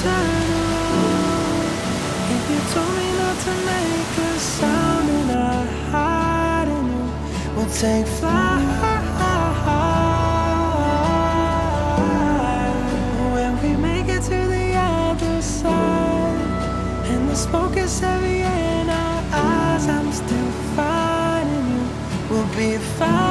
turn around. If you told me not to make a sound and I hide in you, we'll take flight. When we make it to the other side and the smoke is heavy in our eyes, I'm still finding you. We'll be fine.